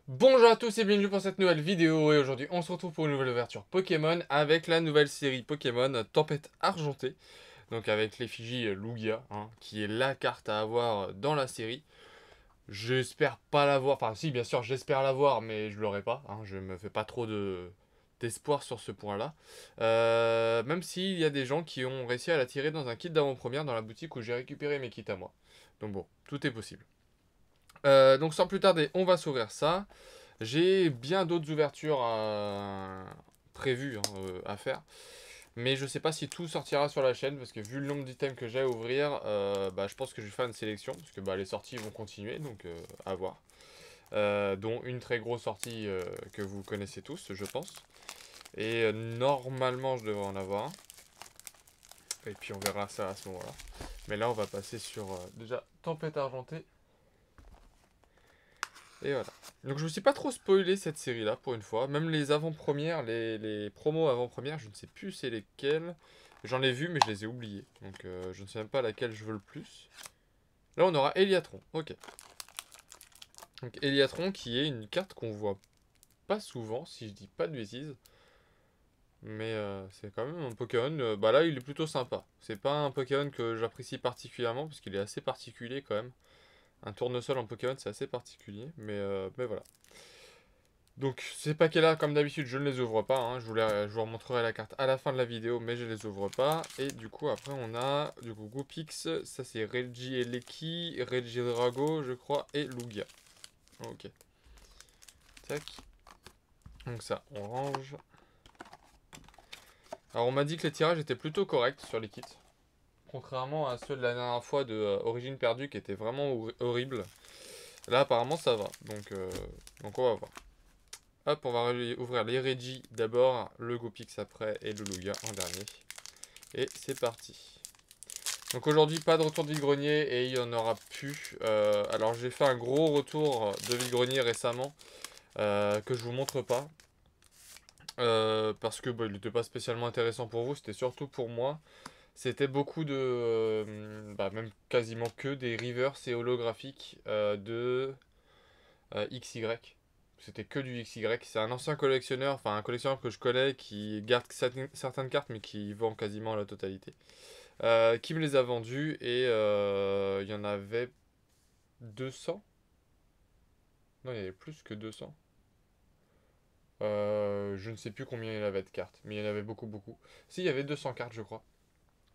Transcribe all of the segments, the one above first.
Bonjour à tous et bienvenue pour cette nouvelle vidéo et aujourd'hui on se retrouve pour une nouvelle ouverture Pokémon avec la nouvelle série Pokémon Tempête Argentée. Donc avec l'effigie Lugia, hein, qui est la carte à avoir dans la série. J'espère pas l'avoir, enfin si bien sûr j'espère l'avoir mais je l'aurai pas, hein, je me fais pas trop d'espoir sur ce point-là. Même s'il y a des gens qui ont réussi à la tirer dans un kit d'avant-première dans la boutique où j'ai récupéré mes kits à moi. Donc bon, tout est possible. Donc sans plus tarder, on va s'ouvrir ça. J'ai bien d'autres ouvertures prévues, hein, à faire. Mais je sais pas si tout sortira sur la chaîne parce que vu le nombre d'items que j'ai à ouvrir, je pense que je vais faire une sélection parce que les sorties vont continuer, donc à voir. Dont une très grosse sortie que vous connaissez tous, je pense. Et normalement, je devrais en avoir un. Et puis on verra ça à ce moment-là. Mais là, on va passer sur déjà Tempête Argentée. Et voilà. Donc je me suis pas trop spoilé cette série-là pour une fois. Même les avant-premières, les promos avant-premières, je ne sais plus c'est lesquelles. J'en ai vu mais je les ai oubliés. Donc je ne sais même pas laquelle je veux le plus. Là on aura Eliatron. Ok. Donc Eliatron qui est une carte qu'on voit pas souvent si je dis pas de bêtises. Mais c'est quand même un Pokémon. Bah là il est plutôt sympa. C'est pas un Pokémon que j'apprécie particulièrement parce qu'il est assez particulier quand même. Un tournesol en Pokémon c'est assez particulier. Mais voilà. Donc ces paquets-là, comme d'habitude, je ne les ouvre pas, hein. Je vous remontrerai la carte à la fin de la vidéo, mais je les ouvre pas. Et du coup, après, on a du coup Goopix, ça c'est Regieleki, Regidrago, je crois, et Lugia. Ok. Tac. Donc ça, on range. Alors on m'a dit que les tirages étaient plutôt corrects sur les kits. Contrairement à ceux de la dernière fois de Origine Perdue qui étaient vraiment horribles. Là, apparemment, ça va. Donc on va voir. Hop, on va ouvrir les Regi d'abord, le Goopix après et le Lugia en dernier. Et c'est parti. Donc aujourd'hui, pas de retour de vide-grenier et il y en aura plus. Alors j'ai fait un gros retour de vide-grenier récemment que je vous montre pas. Parce que il n'était pas spécialement intéressant pour vous, c'était surtout pour moi. C'était beaucoup de... même quasiment que des reverse et holographiques de XY. C'était que du XY. C'est un ancien collectionneur, enfin un collectionneur que je connais qui garde certaines cartes mais qui vend quasiment la totalité. Qui me les a vendus et il y en avait 200. Non, il y avait plus que 200. Je ne sais plus combien il y en avait de cartes, mais il y en avait beaucoup, beaucoup. Si, il y avait 200 cartes, je crois.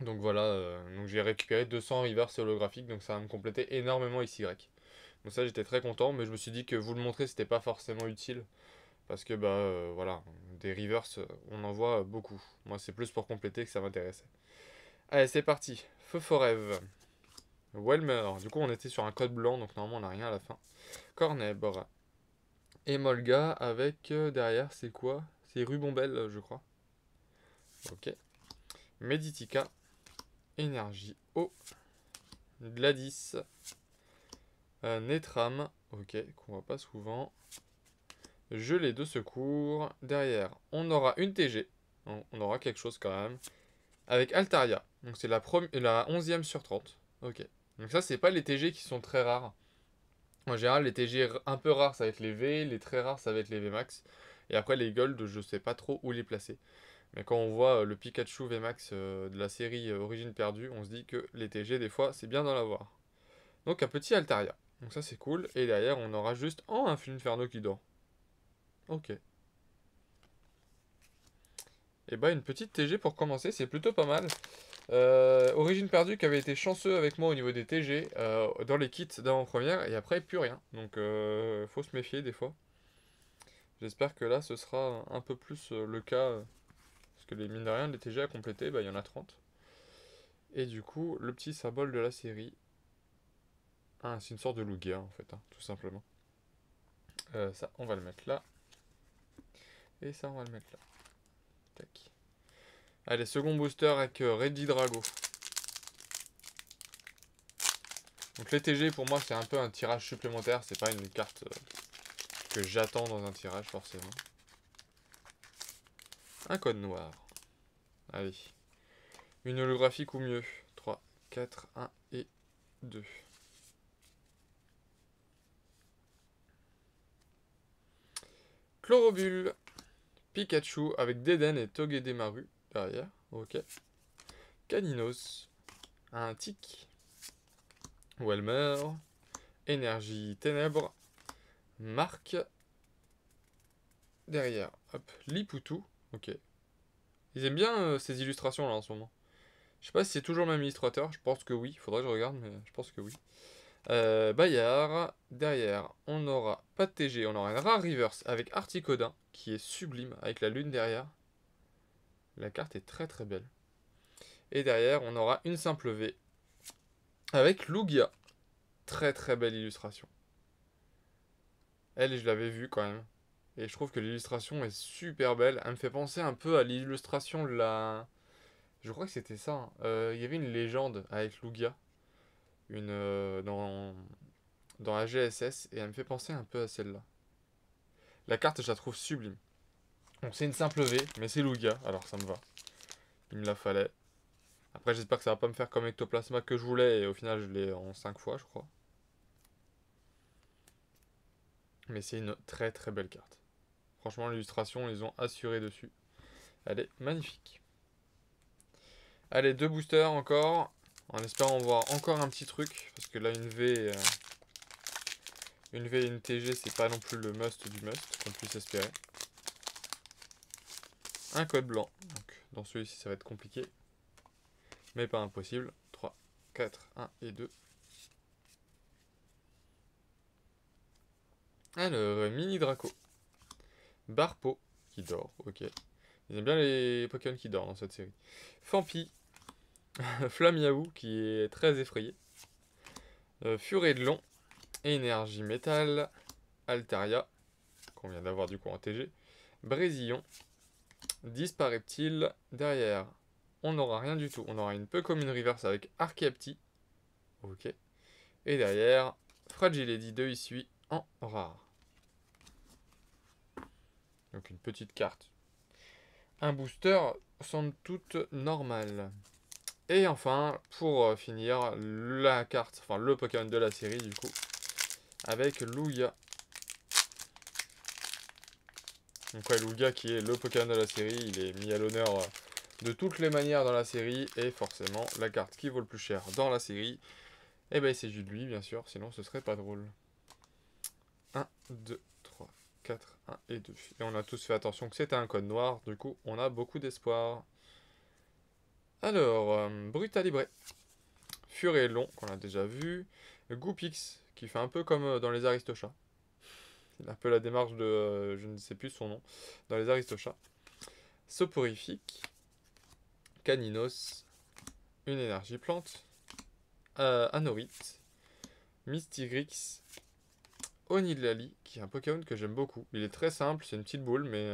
Donc voilà, donc j'ai récupéré 200 reverse holographiques, donc ça va me compléter énormément XY. Donc ça, j'étais très content, mais je me suis dit que vous le montrer, c'était pas forcément utile. Parce que, voilà, des reverse, on en voit beaucoup. Moi, c'est plus pour compléter que ça m'intéressait. Allez, c'est parti. Feu Forever. Welmer. Du coup, on était sur un code blanc, donc normalement, on n'a rien à la fin. Cornebra. Emolga avec derrière, c'est quoi? C'est Rubombelle, je crois. Ok. Meditica. Énergie eau. Gladys. Netram. Ok, qu'on voit pas souvent. Gelée de secours. Derrière, on aura une TG. On aura quelque chose quand même. Avec Altaria. Donc c'est la 11e sur 30. Ok. Donc ça, c'est pas les TG qui sont très rares. En général, les TG un peu rares, ça va être les V. Les très rares, ça va être les VMAX. Et après, les Gold, je sais pas trop où les placer. Mais quand on voit le Pikachu VMAX de la série Origine Perdue, on se dit que les TG, des fois, c'est bien d'en avoir. Donc un petit Altaria. Donc ça, c'est cool. Et derrière, on aura juste un Inferno qui dort. Ok. Et bah une petite TG pour commencer, c'est plutôt pas mal. Origine perdue qui avait été chanceux avec moi au niveau des TG dans les kits d'avant-première et après plus rien. Donc faut se méfier des fois. J'espère que là ce sera un peu plus le cas. Parce que les mine de rien, les TG à compléter, il y en a 30. Et du coup, le petit symbole de la série. Ah, c'est une sorte de Lugia en fait, hein, tout simplement. Ça, on va le mettre là. Et ça, on va le mettre là. Tac. Allez, second booster avec Regidrago. Donc les TG pour moi c'est un peu un tirage supplémentaire, c'est pas une carte que j'attends dans un tirage forcément. Un code noir. Allez. Une holographique ou mieux. 3, 4, 1 et 2. Chlorobule, Pikachu avec Deden et Togedemaru derrière. Ok. Caninos, un tic. Welmer, Énergie Ténèbres, Marc. Derrière, hop, Lipoutou. Ok. Ils aiment bien ces illustrations là en ce moment. Je sais pas si c'est toujours le même illustrateur, je pense que oui. Faudrait que je regarde, mais je pense que oui. Bayard. Derrière, on aura pas de TG, on aura une rare reverse avec Articodin qui est sublime avec la lune derrière. La carte est très très belle. Et derrière, on aura une simple V avec Lugia. Très très belle illustration. Elle, je l'avais vue quand même. Et je trouve que l'illustration est super belle. Elle me fait penser un peu à l'illustration de la... Je crois que c'était ça, hein. Il y avait une légende avec Lugia. Dans la GSS. Et elle me fait penser un peu à celle-là. La carte, je la trouve sublime. Donc c'est une simple V, mais c'est Lugia. Alors ça me va. Il me la fallait. Après, j'espère que ça va pas me faire comme Ectoplasma que je voulais. Et au final, je l'ai en 5 fois, je crois. Mais c'est une très très belle carte. Franchement, l'illustration, ils ont assuré dessus. Elle est magnifique. Allez, 2 boosters encore. En espérant voir encore un petit truc. Parce que là, une V et une TG, c'est pas non plus le must du must qu'on puisse espérer. Un code blanc. Donc, dans celui-ci, ça va être compliqué. Mais pas impossible. 3, 4, 1 et 2. Alors, Mini Draco. Barpo, qui dort, ok. Ils aiment bien les Pokémon qui dorment dans cette série. Fampi. Flamiaou, qui est très effrayé. Furédlon. Énergie Métal. Altaria, qu'on vient d'avoir du coup en TG. Brésillon. Dispareptile. Derrière, on n'aura rien du tout. On aura une peu comme une reverse avec Archeapti. Ok. Et derrière, Fragile Eddy de Issui en rare. Donc une petite carte. Un booster somme toute normal. Et enfin, pour finir, la carte, enfin le Pokémon de la série du coup, avec Lugia. Donc ouais, Lugia qui est le Pokémon de la série, il est mis à l'honneur de toutes les manières dans la série, et forcément, la carte qui vaut le plus cher dans la série, eh ben il s'agit de lui bien sûr, sinon ce serait pas drôle. 1, 2, 3, 4, 1 et 2. Et on a tous fait attention que c'était un code noir, du coup on a beaucoup d'espoir. Alors, Brutalibré. Furédlon, qu'on a déjà vu. Goopix, qui fait un peu comme dans les Aristochats. Il a un peu la démarche de... je ne sais plus son nom. Dans les Aristochats. Soporifique. Caninos. Une énergie plante. Anorite. Mystigrix. Onidlali, qui est un Pokémon que j'aime beaucoup. Il est très simple, c'est une petite boule, mais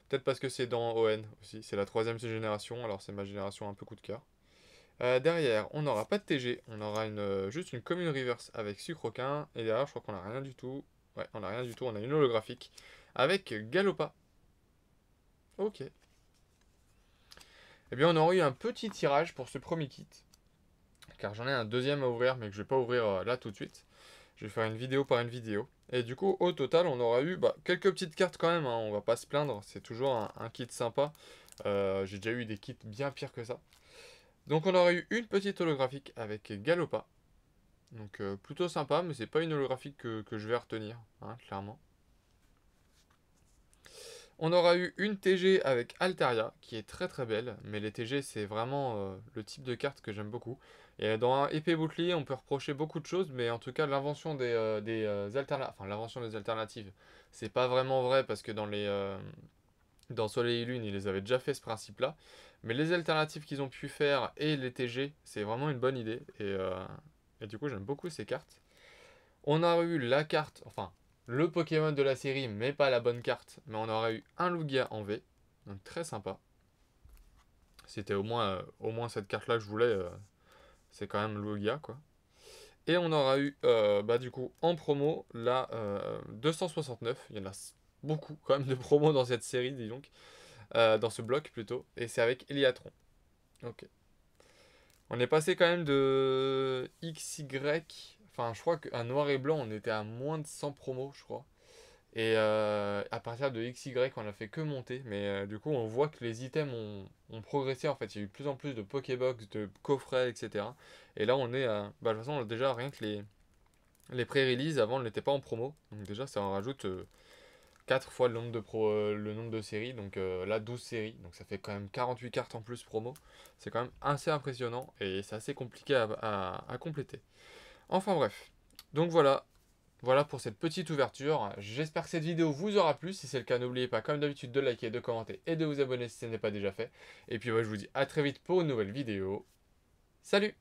peut-être parce que c'est dans ON aussi. C'est la 3ème génération, alors c'est ma génération un peu coup de cœur. Derrière, on n'aura pas de TG, on aura juste une commune reverse avec Sucroquin. Et derrière, je crois qu'on n'a rien du tout. Ouais, on n'a rien du tout, on a une holographique avec Galopa. Ok. Eh bien, on aura eu un petit tirage pour ce premier kit. Car j'en ai un deuxième à ouvrir, mais que je vais pas ouvrir là tout de suite. Je vais faire une vidéo par une vidéo. Et du coup, au total, on aura eu quelques petites cartes quand même, hein, on va pas se plaindre. C'est toujours un kit sympa. J'ai déjà eu des kits bien pires que ça. Donc on aura eu une petite holographique avec Galopa. Donc plutôt sympa, mais c'est pas une holographique que je vais retenir, hein, clairement. On aura eu une TG avec Altaria, qui est très très belle, mais les TG c'est vraiment le type de carte que j'aime beaucoup. Et dans un épée bouclier, on peut reprocher beaucoup de choses, mais en tout cas l'invention l'invention des alternatives, c'est pas vraiment vrai parce que dans Soleil et Lune, ils les avaient déjà fait ce principe-là. Mais les alternatives qu'ils ont pu faire et les TG, c'est vraiment une bonne idée. Et du coup, j'aime beaucoup ces cartes. On a eu la carte, enfin, le Pokémon de la série, mais pas la bonne carte. Mais on aurait eu un Lugia en V. Donc très sympa. C'était au moins cette carte-là que je voulais. C'est quand même Lugia, quoi. Et on aura eu, du coup, en promo, la 269. Il y en a beaucoup, quand même, de promos dans cette série, dis donc. Dans ce bloc, plutôt. Et c'est avec Eliatron. Ok. On est passé quand même de XY. Enfin, je crois qu'un noir et blanc, on était à moins de 100 promos, je crois. Et à partir de XY, on a fait que monter. Mais du coup, on voit que les items ont progressé. En fait, il y a eu de plus en plus de Pokébox, de coffrets, etc. Et là, on est à. Bah, de toute façon, déjà, rien que les pré-release, avant, on n'était pas en promo. Donc, déjà, ça en rajoute 4 fois le nombre de séries. Donc là, 12 séries. Donc, ça fait quand même 48 cartes en plus promo. C'est quand même assez impressionnant. Et c'est assez compliqué à compléter. Enfin, bref. Donc, voilà. Voilà pour cette petite ouverture. J'espère que cette vidéo vous aura plu. Si c'est le cas, n'oubliez pas, comme d'habitude, de liker, de commenter et de vous abonner si ce n'est pas déjà fait. Et puis, je vous dis à très vite pour une nouvelle vidéo. Salut!